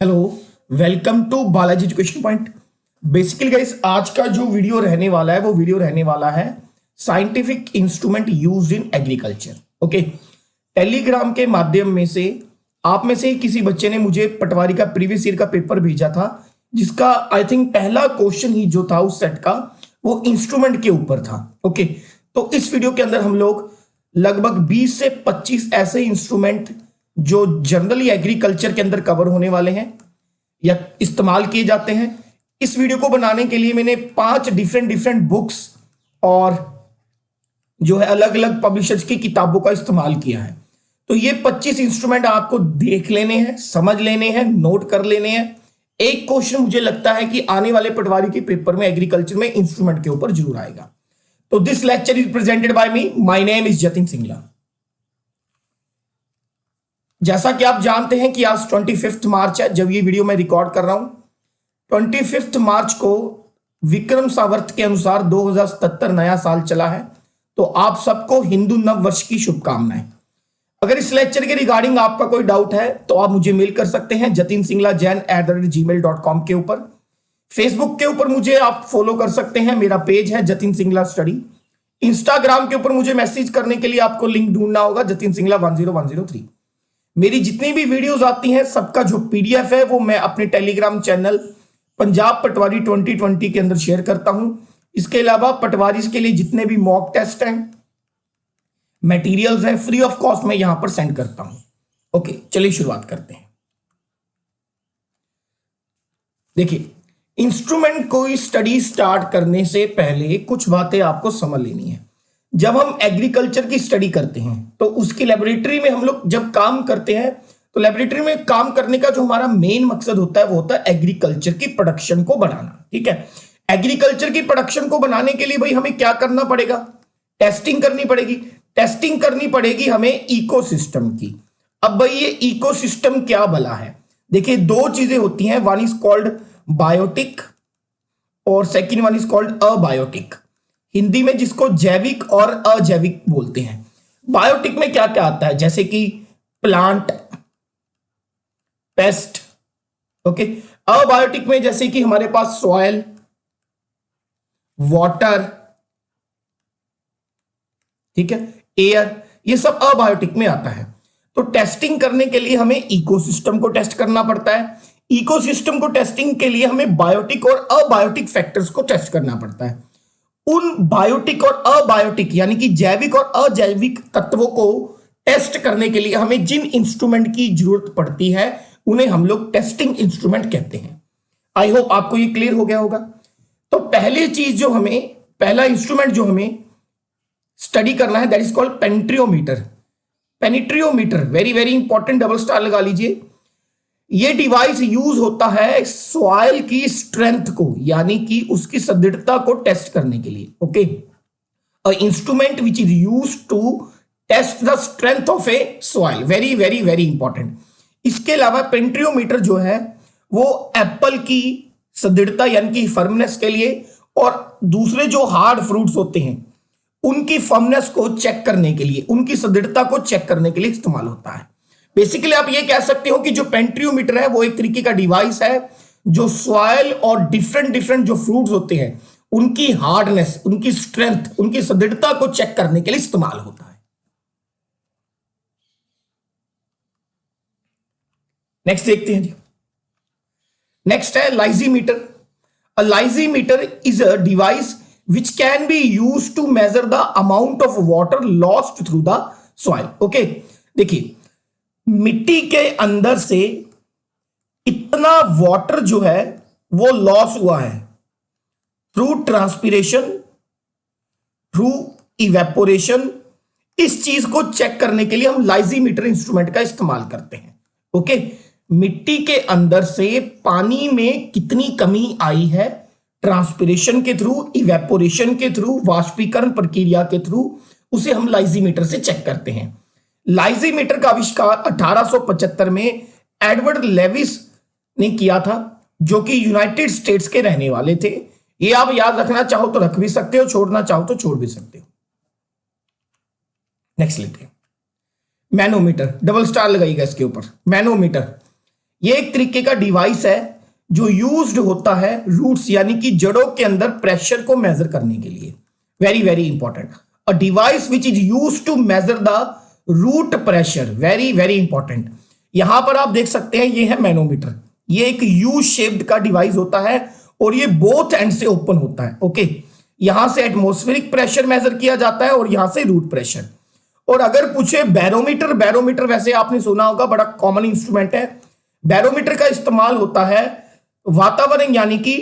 Hello, welcome to Balaji education point. Basically guys, आज का जो वीडियो रहने वाला है वो वीडियो रहने वाला है scientific instrument used in agriculture. Okay, Telegram के माध्यम में से आप में से किसी बच्चे ने मुझे पटवारी का प्रीवियस ईयर का पेपर भेजा था, जिसका आई थिंक पहला क्वेश्चन ही जो था उस सेट का वो इंस्ट्रूमेंट के ऊपर था। ओके, तो इस वीडियो के अंदर हम लोग लगभग 20 से 25 ऐसे इंस्ट्रूमेंट जो जनरली एग्रीकल्चर के अंदर कवर होने वाले हैं या इस्तेमाल किए जाते हैं। इस वीडियो को बनाने के लिए मैंने 5 डिफरेंट बुक्स और जो है अलग अलग पब्लिशर्स की किताबों का इस्तेमाल किया है। तो ये 25 इंस्ट्रूमेंट आपको देख लेने हैं, समझ लेने हैं, नोट कर लेने हैं। एक क्वेश्चन मुझे लगता है कि आने वाले पटवारी के पेपर में एग्रीकल्चर में इंस्ट्रूमेंट के ऊपर जरूर आएगा। तो this lecture is presented by me, my name is Jatin Singla. जैसा कि आप जानते हैं कि आज 25 मार्च है जब ये वीडियो मैं रिकॉर्ड कर रहा हूं। 25 मार्च को विक्रम संवत के अनुसार 2077 नया साल चला है। तो आप सबको हिंदू नव वर्ष की शुभकामनाएं। अगर इस लेक्चर के रिगार्डिंग आपका कोई डाउट है तो आप मुझे मेल कर सकते हैं jatinsinghla@gmail.com के ऊपर। फेसबुक के ऊपर मुझे आप फॉलो कर सकते हैं, मेरा पेज है जतिन सिंगला स्टडी। इंस्टाग्राम के ऊपर मुझे मैसेज करने के लिए आपको लिंक ढूंढना होगा जतिन सिंगला 10103। मेरी जितनी भी वीडियोस आती हैं सबका जो पीडीएफ है वो मैं अपने टेलीग्राम चैनल पंजाब पटवारी 2020 के अंदर शेयर करता हूं। इसके अलावा पटवारी के लिए जितने भी मॉक टेस्ट हैं, मटेरियल्स हैं, फ्री ऑफ कॉस्ट मैं यहां पर सेंड करता हूं। ओके, चलिए शुरुआत करते हैं। देखिए, इंस्ट्रूमेंट को स्टडी स्टार्ट करने से पहले कुछ बातें आपको समझ लेनी है। जब हम एग्रीकल्चर की स्टडी करते हैं तो उसकी लेबोरेटरी में हम लोग जब काम करते हैं तो लेबोरेटरी में काम करने का जो हमारा मेन मकसद होता है वो होता है एग्रीकल्चर की प्रोडक्शन को बढ़ाना। ठीक है, एग्रीकल्चर की प्रोडक्शन को बनाने के लिए भाई हमें क्या करना पड़ेगा? टेस्टिंग करनी पड़ेगी। टेस्टिंग करनी पड़ेगी हमें इकोसिस्टम की। अब भाई ये इकोसिस्टम क्या भला है? देखिए, दो चीजें होती हैं, वन इज कॉल्ड बायोटिक और second one is called abiotic. Hindi में जिसको जैविक और अजैविक बोलते हैं। बायोटिक में क्या क्या आता है? जैसे कि प्लांट, पेस्ट। ओके, अबायोटिक में जैसे कि हमारे पास सॉइल, वाटर, ठीक है, एयर, ये सब अबायोटिक में आता है। तो टेस्टिंग करने के लिए हमें इकोसिस्टम को टेस्ट करना पड़ता है। इकोसिस्टम को टेस्टिंग के लिए हमें बायोटिक और अबायोटिक फैक्टर्स को टेस्ट करना पड़ता है। उन बायोटिक और अबायोटिक यानी कि जैविक और अजैविक तत्वों को टेस्ट करने के लिए हमें जिन इंस्ट्रूमेंट की जरूरत पड़ती है उन्हें हम लोग टेस्टिंग इंस्ट्रूमेंट कहते हैं। आई होप आपको ये क्लियर हो गया होगा। तो पहली चीज जो हमें, पहला इंस्ट्रूमेंट जो हमें स्टडी करना है that is called penetrometer. Penetrometer very very important, double star लगा लीजिए। ये डिवाइस यूज होता है सॉइल की स्ट्रेंथ को यानी कि उसकी सदृढ़ता को टेस्ट करने के लिए। Okay, a instrument which is use to test the strength of a soil, very very very important. इसके अलावा पेनिट्रियोमीटर जो है वो एप्पल की सदृढ़ता यानी कि फर्मनेस के लिए और दूसरे जो हार्ड फ्रूट्स होते हैं उनकी फर्मनेस को चेक करने के लिए, उनकी सदृढ़ता को चेक करने के लिए इस्तेमाल होता है। बेसिकली आप ये कह सकते हो कि जो पेनिट्रियोमीटर है वो एक तरीके का डिवाइस है जो सॉइल और डिफरेंट जो फ्रूट्स होते हैं उनकी हार्डनेस, उनकी स्ट्रेंथ, उनकी सदृढ़ता को चेक करने के लिए इस्तेमाल होता है। नेक्स्ट देखते हैं जी। नेक्स्ट है lysimeter. A lysimeter is a device which can be used to measure the amount of water lost through the soil. Okay, देखिए, मिट्टी के अंदर से इतना वाटर जो है वो लॉस हुआ है थ्रू ट्रांसपिरेशन, थ्रू इवेपोरेशन। इस चीज को चेक करने के लिए हम लाइजीमीटर इंस्ट्रूमेंट का इस्तेमाल करते हैं। ओके, मिट्टी के अंदर से पानी में कितनी कमी आई है ट्रांसपिरेशन के थ्रू, इवेपोरेशन के थ्रू, वाष्पीकरण प्रक्रिया के थ्रू, उसे हम लाइजीमीटर से चेक करते हैं। लाइजीमीटर का आविष्कार 1875 में एडवर्ड लेविस ने किया था जो कि यूनाइटेड स्टेट्स के रहने वाले थे। ये आप याद रखना चाहो तो रख भी सकते हो, छोड़ना चाहो तो छोड़ भी सकते हो। नेक्स्ट लेते हैं मैनोमीटर, डबल स्टार लगाइएगा इसके ऊपर। मैनोमीटर ये एक तरीके का डिवाइस है जो यूज्ड होता है रूट्स यानी कि जड़ों के अंदर प्रेशर को मेजर करने के लिए। Very very important, a device which is used to measure the root pressure, very very important. यहां पर आप देख सकते हैं ये है मैनोमीटर, ये एक यू शेप्ड का डिवाइस होता है और ये बोथ एंड से ओपन होता है। ओके, यहां से एटमॉस्फेरिक प्रेशर मेजर किया जाता है और यहां से रूट प्रेशर। और अगर पूछे बैरोमीटर, बैरोमीटर वैसे आपने सुना होगा, बड़ा कॉमन इंस्ट्रूमेंट है। बैरोमीटर का इस्तेमाल होता है वातावरण यानी कि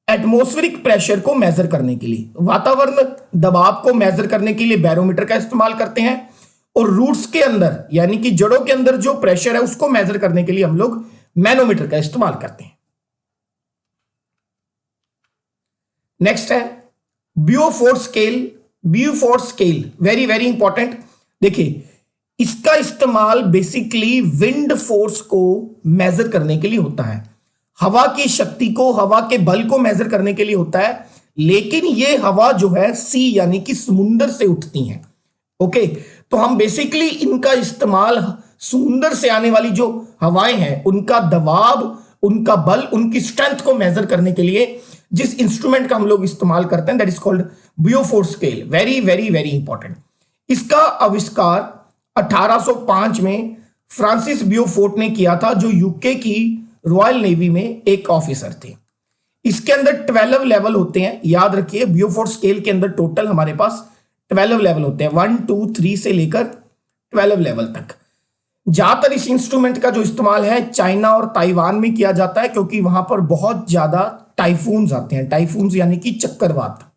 एटमॉस्फेरिक प्रेशर को मेजर करने के लिए, वातावरण दबाव को मेजर करने के लिए बैरोमीटर का इस्तेमाल करते हैं। और रूट्स के अंदर यानी कि जड़ों के अंदर जो प्रेशर है उसको मेजर करने के लिए हम लोग मैनोमीटर का इस्तेमाल करते हैं। नेक्स्ट है Beaufort scale, Beaufort scale very very important. देखिए, इसका इस्तेमाल बेसिकली विंड फोर्स को मेजर करने के लिए होता है, हवा की शक्ति को, हवा के बल को मेजर करने के लिए होता है। लेकिन ये हवा जो है सी यानी कि समुद्र से उठती हैं। ओके, तो हम बेसिकली इनका इस्तेमाल समुद्र से आने वाली जो हवाएं हैं उनका दबाव, उनका बल, उनकी स्ट्रेंथ को मेजर करने के लिए जिस इंस्ट्रूमेंट का हम लोग इस्तेमाल करते हैं that is called Beaufort scale. Very very very important. इसका आविष्कार 1805 में फ्रांसिस ब्यूफोर्ड ने किया था, जो यूके की रॉयल नेवी में एक ऑफिसर थे। इसके अंदर 12 लेवल होते हैं, याद रखिए ब्यूफोर्ड स्केल के अंदर टोटल हमारे पास 12 लेवल होते हैं, 1 2 3 से लेकर 12 लेवल तक। ज्यादातर इस इंस्ट्रूमेंट का जो इस्तेमाल है चाइना और ताइवान में किया जाता है, क्योंकि वहां पर बहुत ज्यादा टाइफून्स आते हैं, टाइफून्स यानी कि चक्रवात,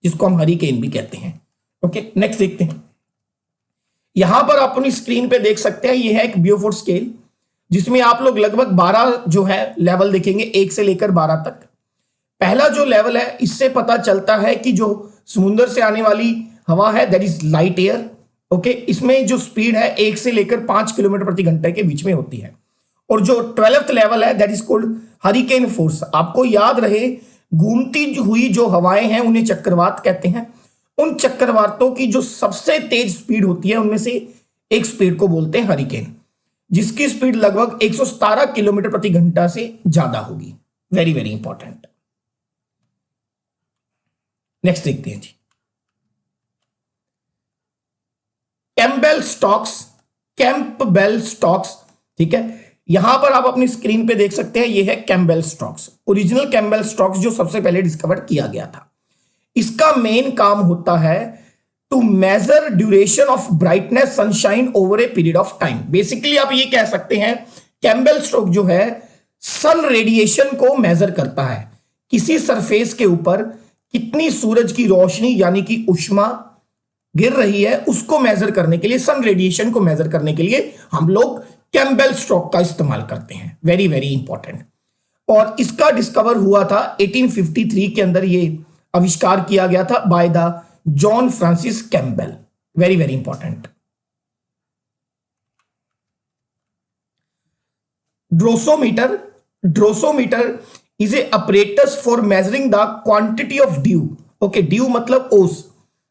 जिसको हम हरिकेन भी कहते हैं। ओके, नेक्स्ट देखते हैं। यहां पर आप अपनी स्क्रीन पे देख सकते हैं, यह है एक ब्यूफोर्ड स्केल जिसमें आप लोग लगभग 12 जो है लेवल देखेंगे, 1 से लेकर 12 तक। पहला जो लेवल है इससे पता चलता है कि जो समुद्र से आने वाली हवा है that is light air. Okay, इसमें जो स्पीड है 1 से लेकर 5 किलोमीटर प्रति घंटे के बीच में होती है। और जो 12th लेवल है that is called hurricane force. आपको याद रहे, घूमती हुई जो हवाएं हैं उन्हें चक्रवात कहते हैं। उन चक्रवातों की जो सबसे तेज स्पीड होती है उनमें से एक स्पीड को बोलते हैं हरिकेन, जिसकी स्पीड लगभग 117 किलोमीटर प्रति घंटा से ज्यादा होगी। Very very important. नेक्स्ट देखते हैं जी, कैम्पबेल स्टॉक्स, कैम्पबेल स्टॉक्स। ठीक है, यहां पर आप अपनी स्क्रीन पे देख सकते हैं, यह है Campbell stocks, original Campbell stocks जो सबसे पहले डिस्कवर किया गया था। इसका मेन काम होता है to measure duration of brightness sunshine over a period of time. Basically आप ये कह सकते हैं कैम्पबेल स्टॉक जो है सन रेडिएशन को मेजर करता है, किसी सरफेस के ऊपर कितनी सूरज की रोशनी यानी कि ऊष्मा गिर रही है उसको मेजर करने के लिए, सन रेडिएशन को मेजर करने के लिए हम लोग कैम्पबेल स्टॉक का इस्तेमाल करते हैं। Very very important. और इसका डिस्कवर हुआ था 1853 के अंदर, ये आविष्कार किया गया था by the John Francis Campbell. Very very important. Drosometer, drosometer is a apparatus for measuring the quantity of dew. Okay, dew मतलब ओस।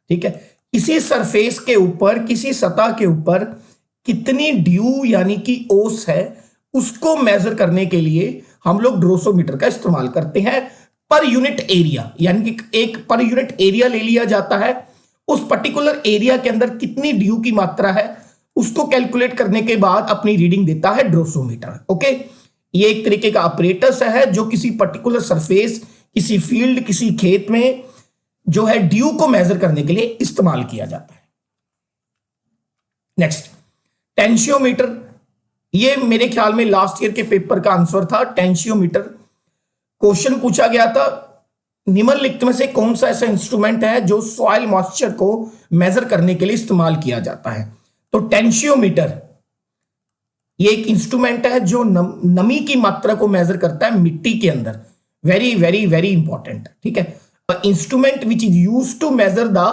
ठीक है, किसी सरफेस के ऊपर, किसी सतह के ऊपर कितनी ड्यू यानी कि ओस है उसको मेजर करने के लिए हम लोग ड्रोसोमीटर का इस्तेमाल करते हैं। पर यूनिट एरिया यानी कि एक पर यूनिट एरिया ले लिया जाता है, उस पर्टिकुलर एरिया के अंदर कितनी ड्यू की मात्रा है उसको कैलकुलेट करने के बाद अपनी रीडिंग देता है ड्रोसोमीटर। ओके, ये एक तरीके का ऑपरेटस है जो किसी पर्टिकुलर सरफेस, किसी फील्ड, किसी खेत में जो है ड्यू को मेजर करने के लिए इस्तेमाल किया जाता है। नेक्स्ट, टेंशियोमीटर। ये मेरे ख्याल में लास्ट ईयर के पेपर का आंसर था, टेंशियोमीटर। क्वेश्चन पूछा गया था निम्नलिखित में से कौन सा ऐसा इंस्ट्रूमेंट है जो सॉइल मॉइस्चर को मेजर करने के लिए इस्तेमाल किया जाता है। तो टेंशियोमीटर ये एक इंस्ट्रूमेंट है जो नमी की मात्रा को मेजर करता है मिट्टी के अंदर। Very very very important. ठीक है, instrument which is used to measure the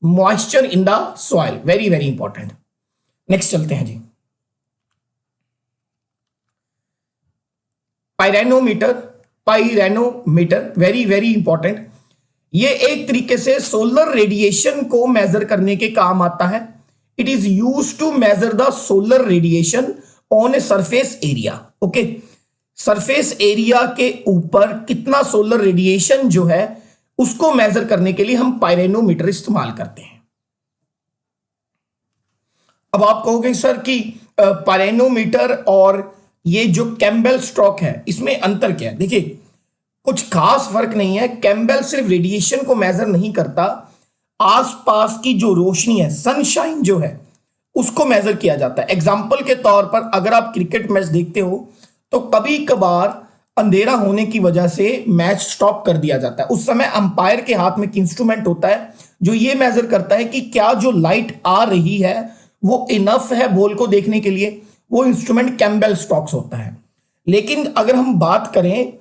moisture in the soil. Very very important. Next चलते हैं जी, pyranometer, pyranometer very very important. ये एक तरीके से सोलर रेडिएशन को मेजर करने के काम आता है। It is used to measure the solar radiation on a surface area. Okay, surface area के ऊपर कितना सोलर रेडिएशन जो है उसको मेजर करने के लिए हम पायरेनोमीटर इस्तेमाल करते हैं। अब आप कहोगे सर कि पायरेनोमीटर और ये जो कैम्बेल स्ट्रोक है इसमें अंतर क्या है? देखिए, कुछ खास फर्क नहीं है। कैम्बेल सिर्फ रेडिएशन को मेजर नहीं करता, आसपास की जो रोशनी है, सनशाइन जो है, उसको मेजर किया जाता है। एग्जाम्पल के तौर पर अगर आप क्रिकेट मैच देखते हो तो कभी कभार अंधेरा होने की वजह से मैच स्टॉप कर दिया जाता है। उस समय अंपायर के हाथ में एक इंस्ट्रूमेंट होता है जो ये मेजर करता है कि क्या जो लाइट आ रही है वो इनफ है बॉल को देखने के लिए। वो इंस्ट्रूमेंट कैम्बेल स्टॉक्स होता है। लेकिन अगर हम बात करें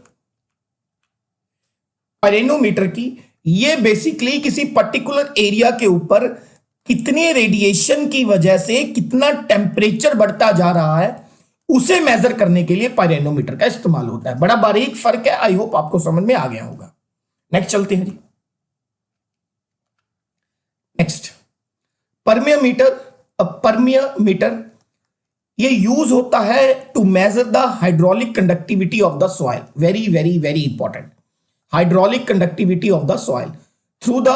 पायरेनोमीटर की, ये बेसिकली किसी पर्टिकुलर एरिया के ऊपर कितने रेडिएशन की वजह से कितना टेम्परेचर बढ़ता जा रहा है उसे मेजर करने के लिए पायरेनोमीटर का इस्तेमाल होता है। बड़ा बारीक फर्क है, आई होप आपको समझ में आ गया होगा। नेक्स्ट चलते हैं जी। नेक्स्ट, परमियोमीटर। परमियोमीटर ये यूज होता है to measure the hydraulic conductivity of the soil. Very very very important, hydraulic conductivity of the soil through the,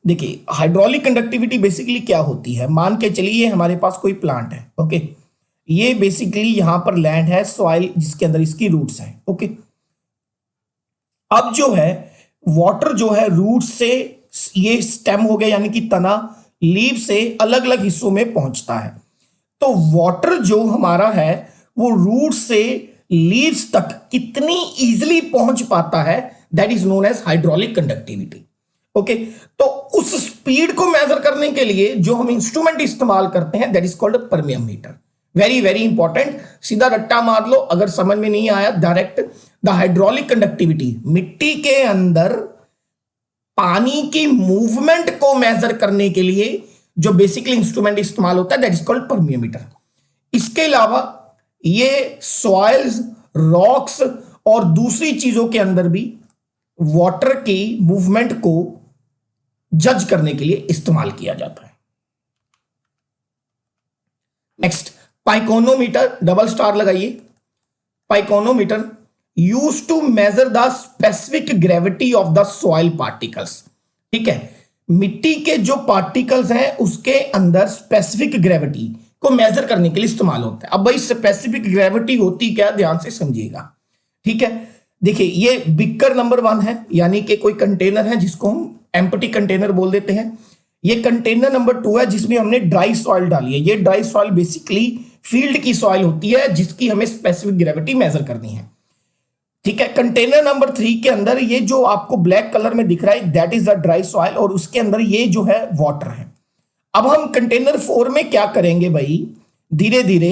देखिए हाइड्रोलिक कंडक्टिविटी बेसिकली क्या होती है। मान के चलिए हमारे पास कोई प्लांट है। ओके, ये बेसिकली यहां पर लैंड है, सॉइल जिसके अंदर इसकी रूट्स हैं। ओके, अब जो है वाटर जो है रूट से, ये स्टेम हो गया यानी कि तना, लीव से अलग अलग हिस्सों में पहुंचता है। तो वाटर जो हमारा है वो रूट से लीव्स तक कितनी इजीली पहुंच पाता है, that is known as hydraulic conductivity. Okay, तो उस स्पीड को मेजर करने के लिए जो हम इंस्ट्रूमेंट इस्तेमाल करते हैं that is called permeameter. Very very important, सीधा रट्टा मार लो अगर समझ में नहीं आया डायरेक्ट। द हाइड्रोलिक कंडक्टिविटी, मिट्टी के अंदर पानी की मूवमेंट को मेजर करने के लिए जो बेसिकली इंस्ट्रूमेंट इस्तेमाल होता है दैट इज कॉल्ड परमियोमीटर। इसके अलावा ये सॉइल्स, रॉक्स और दूसरी चीजों के अंदर भी वाटर की मूवमेंट को जज करने के लिए इस्तेमाल किया जाता है। नेक्स्ट, पाइकोनोमीटर, डबल स्टार लगाइए। Pycnometer use to measure the specific gravity of the soil particles. ठीक है, मिट्टी के जो पार्टिकल्स हैं उसके अंदर स्पेसिफिक ग्रेविटी को मेजर करने के लिए इस्तेमाल होता है। अब भाई स्पेसिफिक ग्रेविटी होती क्या, ध्यान से समझिएगा। ठीक है, देखिए ये बिकर नंबर 1 है, यानी कि कोई कंटेनर है जिसको हम एम्प्टी कंटेनर बोल देते हैं। ये कंटेनर नंबर 2 है जिसमें हमने ड्राई सॉइल डाली है। ये ड्राई सॉइल बेसिकली फील्ड की सॉइल होती है जिसकी हमें स्पेसिफिक ग्रेविटी मेजर करनी है। ठीक है, कंटेनर नंबर 3 के अंदर ये जो आपको ब्लैक कलर में दिख रहा है that is the dry soil और उसके अंदर ये जो है वाटर है। अब हम कंटेनर 4 में क्या करेंगे भाई, धीरे धीरे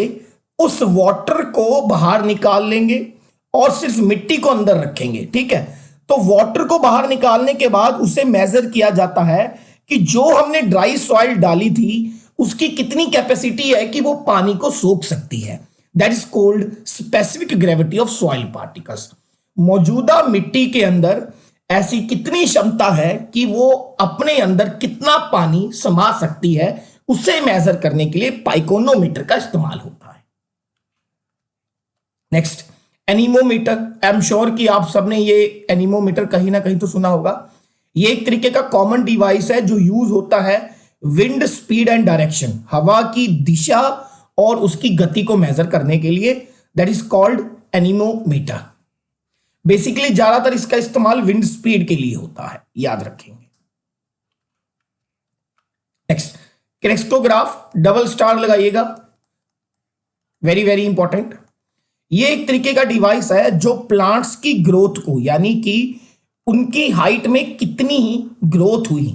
उस वाटर को बाहर निकाल लेंगे और सिर्फ मिट्टी को अंदर रखेंगे। ठीक है, तो वाटर को बाहर निकालने के बाद उसे मेजर किया जाता है कि जो हमने ड्राई सॉइल डाली थी उसकी कितनी कैपेसिटी है कि वो पानी को सोख सकती है। That is called specific gravity of soil particles. मौजूदा मिट्टी के अंदर ऐसी कितनी क्षमता है कि वो अपने अंदर कितना पानी समा सकती है, उसे मेजर करने के लिए पाइकोनोमीटर का इस्तेमाल होता है। Next, anemometer. I am sure कि आप सबने ये एनीमोमीटर कहीं ना कहीं तो सुना होगा। ये एक तरीके का कॉमन डिवाइस है जो यूज होता है विंड स्पीड एंड डायरेक्शन, हवा की दिशा और उसकी गति को मेजर करने के लिए। That is called anemometer. Basically ज्यादातर इसका इस्तेमाल विंड स्पीड के लिए होता है, याद रखेंगे। नेक्स्ट, क्रेस्टोग्राफ, डबल स्टार लगाइएगा, वेरी वेरी इंपॉर्टेंट। ये एक तरीके का डिवाइस है जो प्लांट्स की ग्रोथ को, यानी कि उनकी हाइट में कितनी ग्रोथ हुई,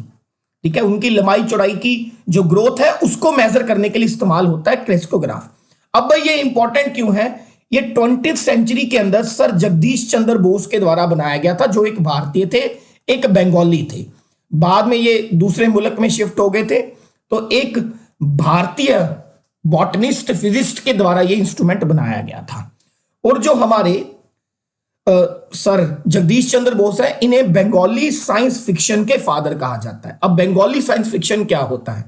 ठीक है, उनकी लंबाई चौड़ाई की जो ग्रोथ है उसको मेजर करने के लिए इस्तेमाल होता है क्रेस्टोग्राफ। अब भाई ये इंपॉर्टेंट क्यों है, ये 20th सेंचुरी के अंदर सर जगदीश चंद्र बोस के द्वारा बनाया गया था, जो एक भारतीय थे, एक बंगाली थे। बाद में ये दूसरे मुल्क में शिफ्ट हो गए थे, तो एक भारतीय बॉटनिस्ट फिजिस्ट के द्वारा ये इंस्ट्रूमेंट बनाया गया था। और जो हमारे सर जगदीश चंद्र बोस है, इन्हें बंगाली साइंस फिक्शन के फादर कहा जाता है। अब बंगाली साइंस फिक्शन क्या होता है?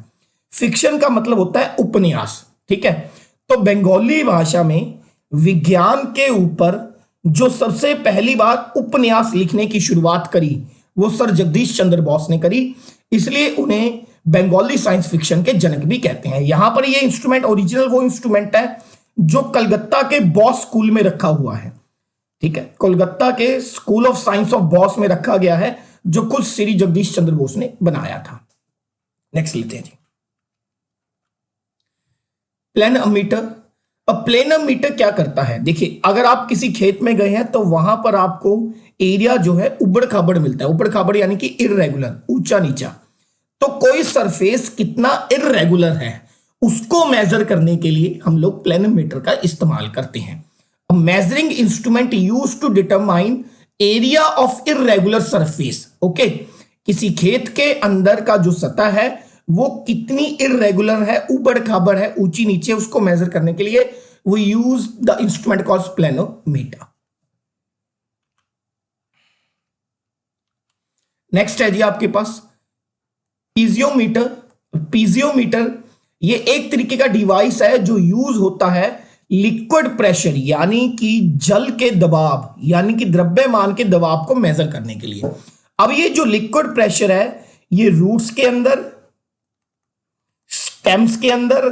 फिक्शन का मतलब होता है उपन्यास, ठीक है। तो बंगाली भाषा में विज्ञान के ऊपर जो सबसे पहली बार उपन्यास लिखने की शुरुआत करी वो सर जगदीश चंद्र बोस ने करी, इसलिए उन्हें बंगाली साइंस फिक्शन के जनक भी कहते हैं। यहां पर ये इंस्ट्रूमेंट ओरिजिनल वो इंस्ट्रूमेंट है जो कलकत्ता के बॉस स्कूल में रखा हुआ है। ठीक है, कोलकाता के school of science of boss में रखा गया है, जो खुद श्री जगदीश चंद्र बोस ने बनाया था। नेक्स्ट लेते हैं जी, प्लेनोमीटर। अब प्लेनोमीटर क्या करता है, देखिए अगर आप किसी खेत में गए हैं तो वहां पर आपको एरिया जो है उबड़ खाबड़ मिलता है। उबड़ खाबड़ यानी कि इररेगुलर, ऊंचा नीचा। तो कोई सरफेस कितना इररेगुलर है उसको मेजर करने के लिए हम लोग प्लेनोमीटर का इस्तेमाल करते हैं। Measuring instrument use to determine area of irregular surface. Okay, किसी खेत के अंदर का जो सतह है वो कितनी इररेगुलर है, उबड़ खाबड़ है, ऊंची नीचे, उसको मेजर करने के लिए we use the instrument called planimeter. Next है जी आपके पास पीजियोमीटर। पीजियोमीटर ये एक तरीके का डिवाइस है जो यूज होता है लिक्विड प्रेशर यानी कि जल के दबाव यानी कि द्रव्यमान के दबाव को मेजर करने के लिए। अब ये जो लिक्विड प्रेशर है ये रूट्स के अंदर, स्टेम्स के अंदर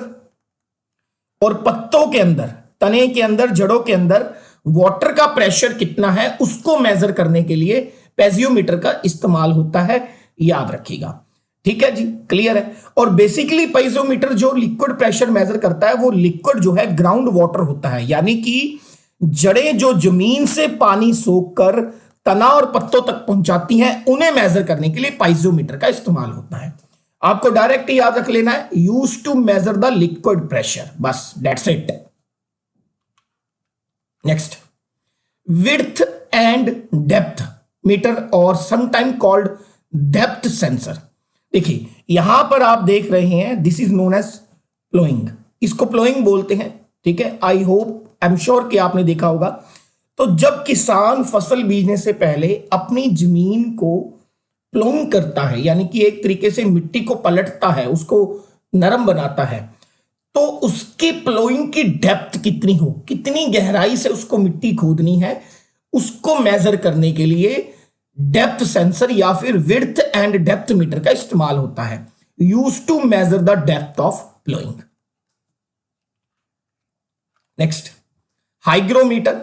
और पत्तों के अंदर, तने के अंदर, जड़ों के अंदर वाटर का प्रेशर कितना है उसको मेजर करने के लिए पीजियोमीटर का इस्तेमाल होता है, याद रखिएगा। ठीक है जी, क्लियर है। और बेसिकली पीजियोमीटर जो लिक्विड प्रेशर मेजर करता है वो लिक्विड जो है ग्राउंड वाटर होता है, यानी कि जड़ें जो जमीन से पानी सोखकर तना और पत्तों तक पहुंचाती हैं उन्हें मेजर करने के लिए पीजियोमीटर का इस्तेमाल होता है। आपको डायरेक्ट याद रख लेना है, use to measure the liquid pressure, बस that's it. Next, width and depth meter और समटाइम कॉल्ड डेप्थ सेंसर। देखिए यहां पर आप देख रहे हैं this is known as ploughing, इसको प्लोइंग बोलते हैं। ठीक है, I hope I am sure कि आपने देखा होगा। तो जब किसान फसल बीजने से पहले अपनी जमीन को प्लोइंग करता है यानी कि एक तरीके से मिट्टी को पलटता है, उसको नरम बनाता है, तो उसकी प्लोइंग की डेप्थ कितनी हो, कितनी गहराई से उसको मिट्टी खोदनी है, उसको मेजर करने के लिए डेप्थ सेंसर या फिर विड्थ एंड डेप्थ मीटर का इस्तेमाल होता है, use to measure the depth of ploughing. Next, hygrometer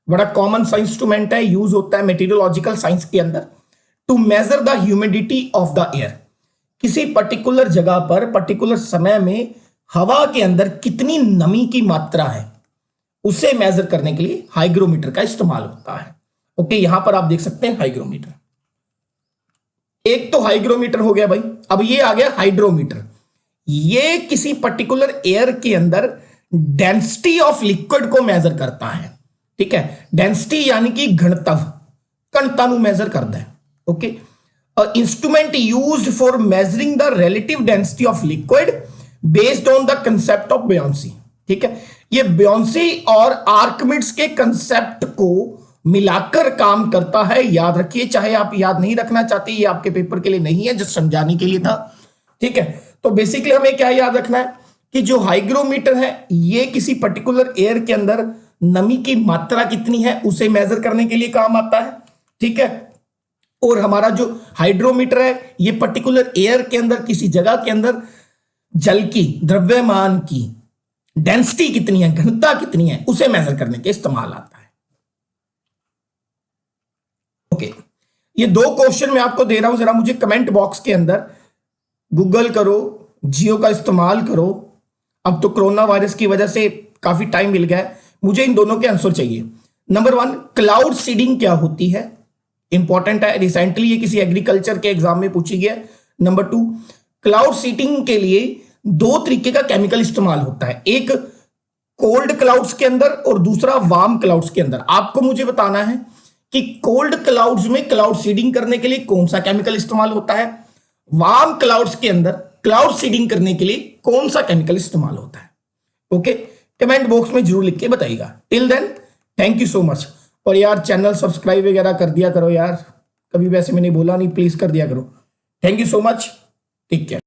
बड़ा कॉमन सा इंस्ट्रूमेंट है, यूज होता है मेटीरियोलॉजिकल साइंस के अंदर to measure the humidity of the air. किसी पर्टिकुलर जगह पर पर्टिकुलर समय में हवा के अंदर कितनी नमी की मात्रा है उसे मेजर करने के लिए हाइग्रोमीटर का इस्तेमाल होता है। ओके, यहां पर आप देख सकते हैं हाइग्रोमीटर। एक तो हाइग्रोमीटर हो गया भाई, अब ये आ गया हाइड्रोमीटर। ये किसी पर्टिकुलर एयर के अंदर डेंसिटी ऑफ लिक्विड को मेजर करता है। ठीक है, डेंसिटी यानी कि घनत्व, कणता नु मेजर करता है। Okay, instrument used for measuring the relative density of liquid based on the concept of buoyancy. ठीक है, ये बियोंसी और आर्किमिड्स के कंसेप्ट को मिलाकर काम करता है, याद रखिए। चाहे आप याद नहीं रखना चाहते, ये आपके पेपर के लिए नहीं है, जस्ट समझाने के लिए था। ठीक है, तो बेसिकली हमें क्या याद रखना है कि जो हाइग्रोमीटर है ये किसी पर्टिकुलर एयर के अंदर नमी की मात्रा कितनी है उसे मेजर करने के लिए काम आता है। ठीक है, और हमारा जो हाइड्रोमीटर है ये पर्टिकुलर एयर के अंदर किसी जगह के अंदर जल की, द्रव्यमान की डेंसिटी कितनी है, घनता कितनी है, उसे मेजर करने के इस्तेमाल आता है। ओके, ये दो क्वेश्चन मैं आपको दे रहा हूं, जरा मुझे कमेंट बॉक्स के अंदर गूगल करो, जियो का इस्तेमाल करो। अब तो कोरोना वायरस की वजह से काफी टाइम मिल गया है, मुझे इन दोनों के आंसर चाहिए। नंबर 1, क्लाउड सीडिंग क्या होती है, इंपॉर्टेंट है, रिसेंटली ये किसी एग्रीकल्चर के एग्जाम में पूछी गया। नंबर 2, क्लाउड सीडिंग के लिए दो तरीके का केमिकल इस्तेमाल होता है, एक कोल्ड क्लाउड्स के अंदर और दूसरा वार्म क्लाउड्स के अंदर। आपको मुझे बताना है कि कोल्ड क्लाउड्स में क्लाउड सीडिंग करने के लिए कौन सा केमिकल इस्तेमाल होता है, वार्म क्लाउड्स के अंदर क्लाउड सीडिंग करने के लिए कौन सा केमिकल इस्तेमाल होता है। ओके, कमेंट बॉक्स में जरूर लिख के बताइएगा। Till then thank you so much. और यार चैनल सब्सक्राइब वगैरह कर दिया करो यार, कभी वैसे मैंने बोला नहीं, प्लीज कर दिया करो। Thank you so much, take care.